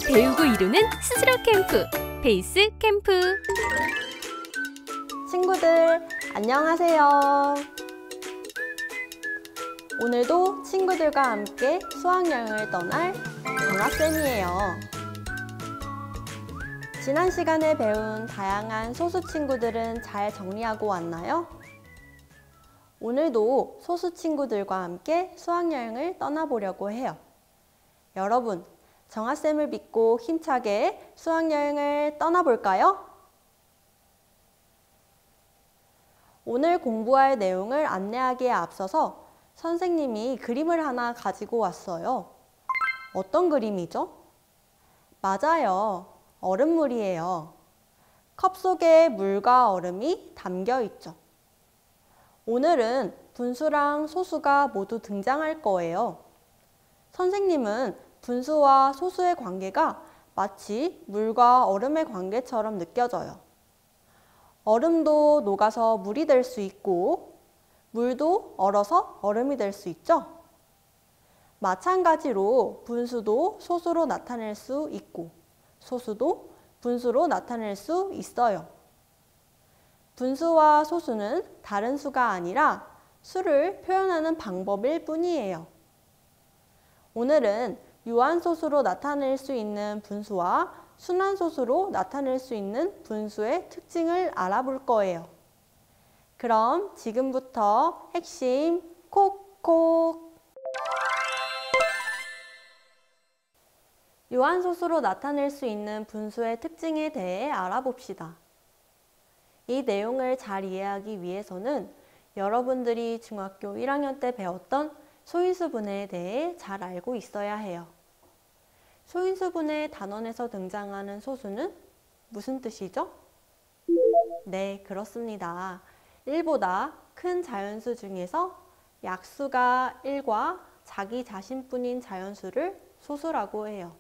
배우고 이루는 스스로 캠프, 베이스 캠프. 친구들, 안녕하세요. 오늘도 친구들과 함께 수학여행을 떠날 정아쌤이에요. 지난 시간에 배운 다양한 소수 친구들은 잘 정리하고 왔나요? 오늘도 소수 친구들과 함께 수학여행을 떠나보려고 해요. 여러분, 정아쌤을 믿고 힘차게 수학여행을 떠나볼까요? 오늘 공부할 내용을 안내하기에 앞서서 선생님이 그림을 하나 가지고 왔어요. 어떤 그림이죠? 맞아요. 얼음물이에요. 컵 속에 물과 얼음이 담겨 있죠. 오늘은 분수랑 소수가 모두 등장할 거예요. 선생님은 분수와 소수의 관계가 마치 물과 얼음의 관계처럼 느껴져요. 얼음도 녹아서 물이 될 수 있고 물도 얼어서 얼음이 될 수 있죠. 마찬가지로 분수도 소수로 나타낼 수 있고 소수도 분수로 나타낼 수 있어요. 분수와 소수는 다른 수가 아니라 수를 표현하는 방법일 뿐이에요. 오늘은 유한소수로 나타낼 수 있는 분수와 순환소수로 나타낼 수 있는 분수의 특징을 알아볼 거예요. 그럼 지금부터 핵심 콕콕! 유한소수로 나타낼 수 있는 분수의 특징에 대해 알아봅시다. 이 내용을 잘 이해하기 위해서는 여러분들이 중학교 1학년 때 배웠던 소인수분해에 대해 잘 알고 있어야 해요. 소인수분해 단원에서 등장하는 소수는 무슨 뜻이죠? 네, 그렇습니다. 1보다 큰 자연수 중에서 약수가 1과 자기 자신뿐인 자연수를 소수라고 해요.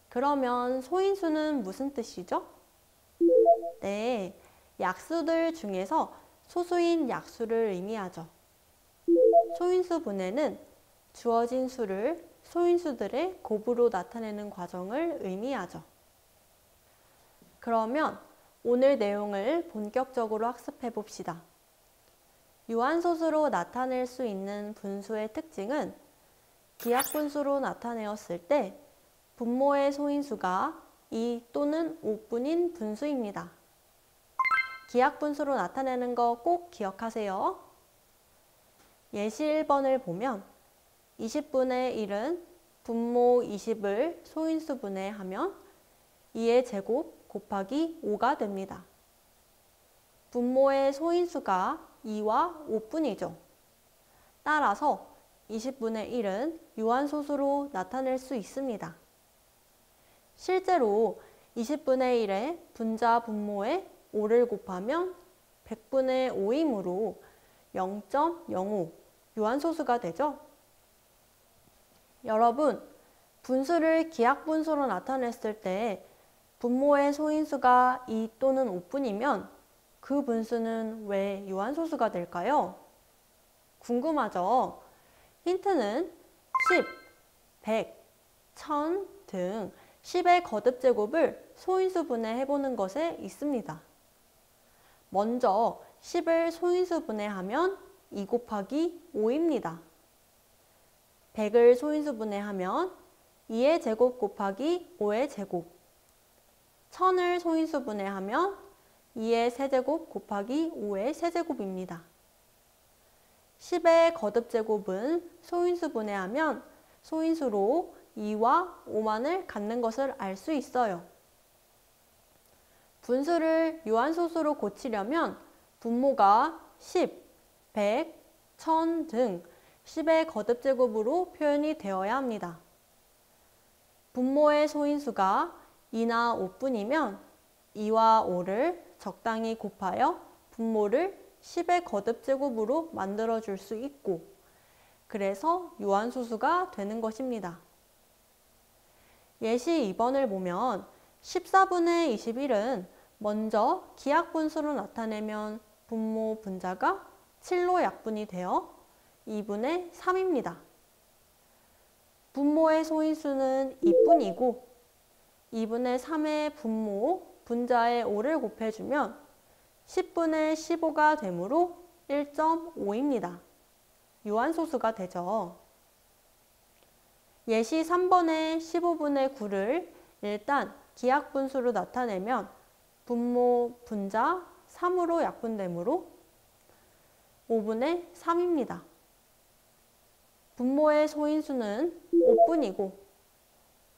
그러면 소인수는 무슨 뜻이죠? 네, 약수들 중에서 소수인 약수를 의미하죠. 소인수 분해는 주어진 수를 소인수들의 곱으로 나타내는 과정을 의미하죠. 그러면 오늘 내용을 본격적으로 학습해 봅시다. 유한소수로 나타낼 수 있는 분수의 특징은 기하분수로 나타내었을 때 분모의 소인수가 2 또는 5분인 분수입니다. 기하분수로 나타내는 거 꼭 기억하세요. 예시 1번을 보면 20분의 1은 분모 20을 소인수 분해하면 2의 제곱 곱하기 5가 됩니다. 분모의 소인수가 2와 5분이죠. 따라서 20분의 1은 유한소수로 나타낼 수 있습니다. 실제로 20분의 1의 분자 분모에 5를 곱하면 100분의 5이므로 0.05 유한소수가 되죠. 여러분, 분수를 기하분수로 나타냈을 때 분모의 소인수가 2 또는 5분이면 그 분수는 왜 유한소수가 될까요? 궁금하죠? 힌트는 10, 100, 1000 등 10의 거듭제곱을 소인수 분해해보는 것에 있습니다. 먼저 10을 소인수 분해하면 2 곱하기 5입니다. 100을 소인수 분해하면 2의 제곱 곱하기 5의 제곱. 1000을 소인수 분해하면 2의 세제곱 곱하기 5의 세제곱입니다. 10의 거듭제곱은 소인수 분해하면 소인수로 2와 5만을 갖는 것을 알 수 있어요. 분수를 유한소수로 고치려면 분모가 10, 100, 1000 등 10의 거듭제곱으로 표현이 되어야 합니다. 분모의 소인수가 2나 5분이면 2와 5를 적당히 곱하여 분모를 10의 거듭제곱으로 만들어줄 수 있고 그래서 유한소수가 되는 것입니다. 예시 2번을 보면 14분의 21은 먼저 기하분수로 나타내면 분모 분자가 7로 약분이 되어 2분의 3입니다. 분모의 소인수는 2분이고 2분의 3의 분모 분자의 5를 곱해주면 10분의 15가 되므로 1.5입니다. 유한소수가 되죠. 예시 3번의 15분의 9를 일단 기하분수로 나타내면 분모 분자 3으로 약분되므로 5분의 3입니다. 분모의 소인수는 5분이고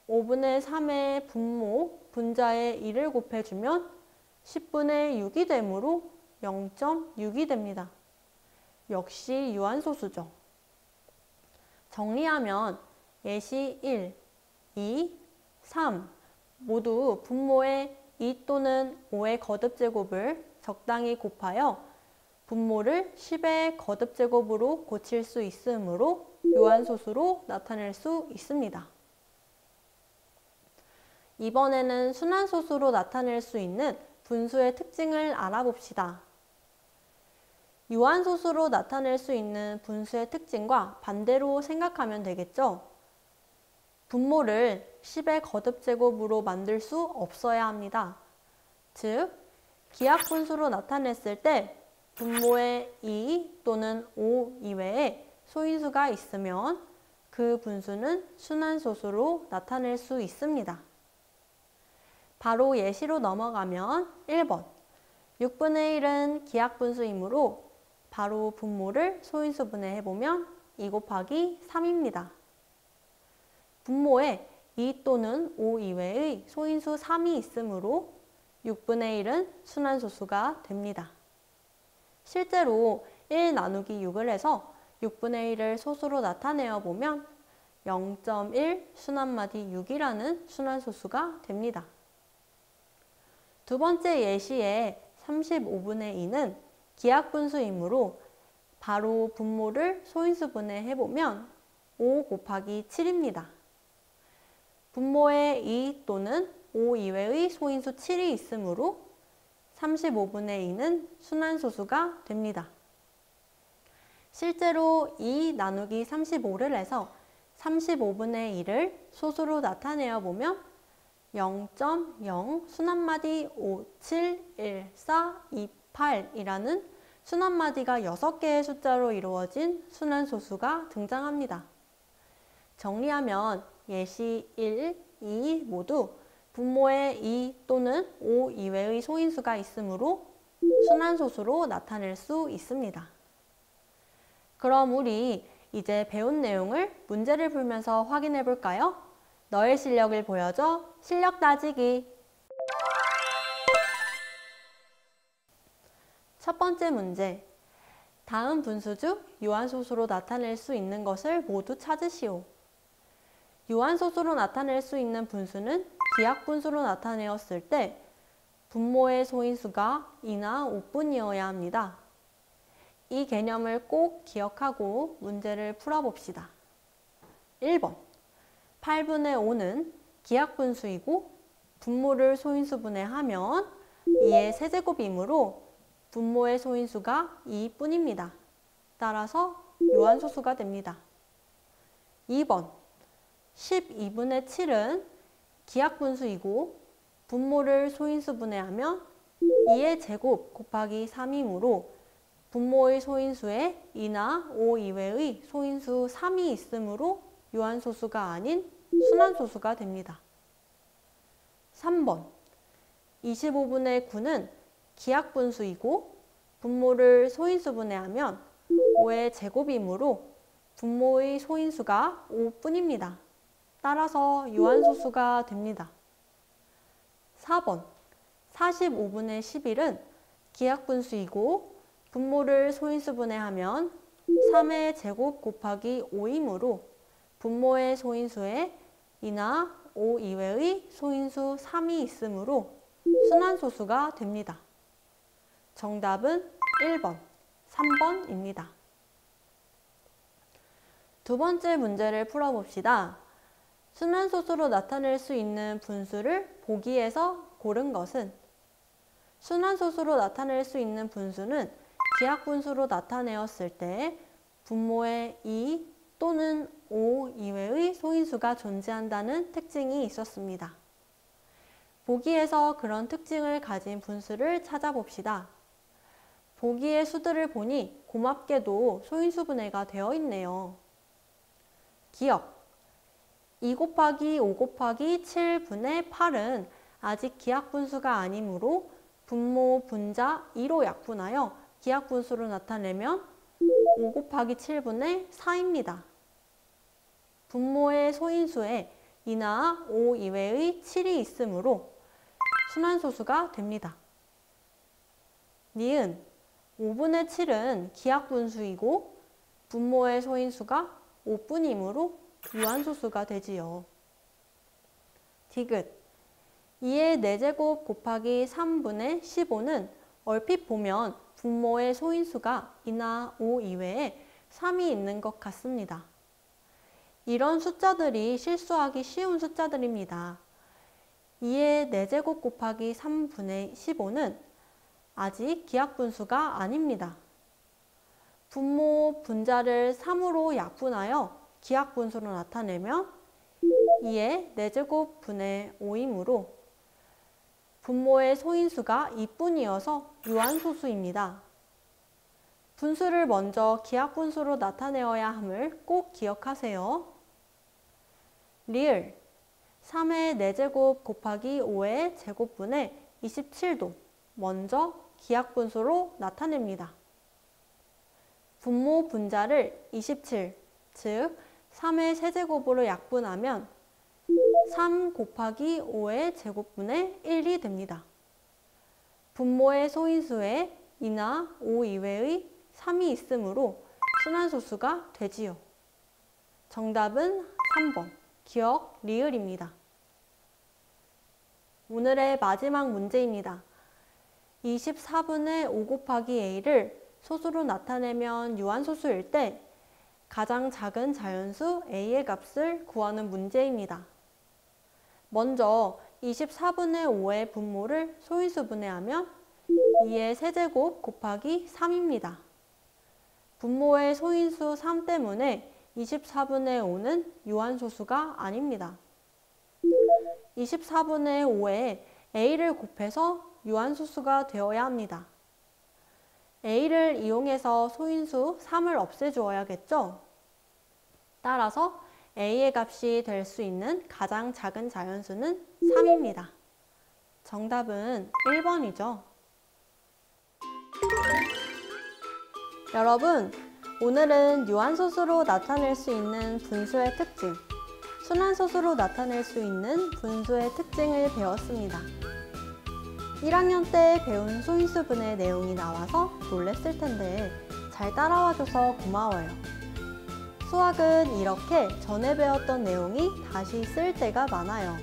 5분의 3의 분모 분자의 1을 곱해주면 10분의 6이 되므로 0.6이 됩니다. 역시 유한소수죠. 정리하면 예시 1, 2, 3 모두 분모의 2 또는 5의 거듭제곱을 적당히 곱하여 분모를 10의 거듭제곱으로 고칠 수 있으므로 유한소수로 나타낼 수 있습니다. 이번에는 순환소수로 나타낼 수 있는 분수의 특징을 알아봅시다. 유한소수로 나타낼 수 있는 분수의 특징과 반대로 생각하면 되겠죠? 분모를 10의 거듭제곱으로 만들 수 없어야 합니다. 즉, 기하분수로 나타냈을 때 분모에 2 또는 5 이외에 소인수가 있으면 그 분수는 순환소수로 나타낼 수 있습니다. 바로 예시로 넘어가면 1번 6분의 1은 기하분수이므로 바로 분모를 소인수분해 해보면 2 곱하기 3입니다. 분모에 2 또는 5 이외의 소인수 3이 있으므로 6분의 1은 순환소수가 됩니다. 실제로 1 나누기 6을 해서 6분의 1을 소수로 나타내어 보면 0.1 순환마디 6이라는 순환소수가 됩니다. 두 번째 예시의 35분의 2는 기하분수이므로 바로 분모를 소인수분해 해보면 5 곱하기 7입니다. 분모에 2 또는 5 이외의 소인수 7이 있으므로 35분의 2는 순환소수가 됩니다. 실제로 2 나누기 35를 해서 35분의 2를 소수로 나타내어 보면 0.0 순환마디 5, 7, 1, 4, 2, 8이라는 순환마디가 6개의 숫자로 이루어진 순환소수가 등장합니다. 정리하면 예시 1, 2 모두 분모에 2 또는 5 이외의 소인수가 있으므로 순환소수로 나타낼 수 있습니다. 그럼 우리 이제 배운 내용을 문제를 풀면서 확인해 볼까요? 너의 실력을 보여줘. 실력 따지기. 첫 번째 문제. 다음 분수 중 유한소수로 나타낼 수 있는 것을 모두 찾으시오. 유한소수로 나타낼 수 있는 분수는 기하분수로 나타내었을 때 분모의 소인수가 2나 5분이어야 합니다. 이 개념을 꼭 기억하고 문제를 풀어봅시다. 1번 8분의 5는 기하분수이고 분모를 소인수분해하면 2의 세제곱이므로 분모의 소인수가 2뿐입니다. 따라서 유한소수가 됩니다. 2번 12분의 7은 기하분수이고 분모를 소인수분해하면 2의 제곱 곱하기 3이므로 분모의 소인수에 2나 5 이외의 소인수 3이 있으므로 유한소수가 아닌 순환소수가 됩니다. 3번 25분의 9는 기하분수이고 분모를 소인수분해하면 5의 제곱이므로 분모의 소인수가 5뿐입니다. 따라서 유한소수가 됩니다. 4번 45분의 11은 기하분수이고 분모를 소인수분해하면 3의 제곱 곱하기 5이므로 분모의 소인수에 2나 5 이외의 소인수 3이 있으므로 순환소수가 됩니다. 정답은 1번, 3번입니다. 두 번째 문제를 풀어봅시다. 순환소수로 나타낼 수 있는 분수를 보기에서 고른 것은 순환소수로 나타낼 수 있는 분수는 기하분수로 나타내었을 때 분모에 2 또는 5 이외의 소인수가 존재한다는 특징이 있었습니다. 보기에서 그런 특징을 가진 분수를 찾아봅시다. 보기의 수들을 보니 고맙게도 소인수분해가 되어 있네요. 기억 2 곱하기 5 곱하기 7분의 8은 아직 기하분수가 아니므로 분모, 분자 2로 약분하여 기하분수로 나타내면 5 곱하기 7분의 4입니다. 분모의 소인수에 2나 5 이외의 7이 있으므로 순환소수가 됩니다. 니은 5분의 7은 기하분수이고 분모의 소인수가 5분이므로 유한소수가 되지요. 디귿 2의 4제곱 곱하기 3분의 15는 얼핏 보면 분모의 소인수가 2나 5 이외에 3이 있는 것 같습니다. 이런 숫자들이 실수하기 쉬운 숫자들입니다. 2의 4제곱 곱하기 3분의 15는 아직 기하분수가 아닙니다. 분모, 분자를 3으로 약분하여 기하분수로 나타내면 2의 4제곱 분의 5이므로 분모의 소인수가 2분이어서 유한소수입니다. 분수를 먼저 기하분수로 나타내어야 함을 꼭 기억하세요. 리을 3의 4제곱 곱하기 5의 제곱분의 27도 먼저 기하분수로 나타냅니다. 분모 분자를 27, 즉 3의 세제곱으로 약분하면 3 곱하기 5의 제곱분의 1이 됩니다. 분모의 소인수에 2나 5 이외의 3이 있으므로 순환소수가 되지요. 정답은 3번 기억 리을입니다. 오늘의 마지막 문제입니다. 24분의 5 곱하기 a를 소수로 나타내면 유한소수일 때 가장 작은 자연수 a의 값을 구하는 문제입니다. 먼저 24분의 5의 분모를 소인수 분해하면 2의 세제곱 곱하기 3입니다. 분모의 소인수 3 때문에 24분의 5는 유한소수가 아닙니다. 24분의 5에 a를 곱해서 유한소수가 되어야 합니다. a를 이용해서 소인수 3을 없애주어야겠죠? 따라서 a의 값이 될 수 있는 가장 작은 자연수는 3입니다. 정답은 1번이죠. 여러분, 오늘은 유한소수로 나타낼 수 있는 분수의 특징, 순환소수로 나타낼 수 있는 분수의 특징을 배웠습니다. 1학년 때 배운 소인수분의 내용이 나와서 놀랬을 텐데 잘 따라와줘서 고마워요. 수학은 이렇게 전에 배웠던 내용이 다시 쓸 때가 많아요.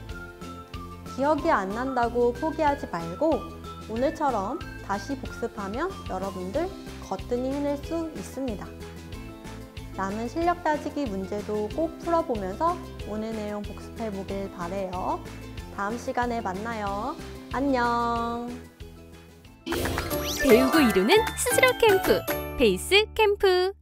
기억이 안 난다고 포기하지 말고 오늘처럼 다시 복습하면 여러분들 거뜬히 해낼 수 있습니다. 남은 실력 따지기 문제도 꼭 풀어보면서 오늘 내용 복습해보길 바래요. 다음 시간에 만나요. 안녕. 배우고 이루는 스스로 캠프, 베이스 캠프.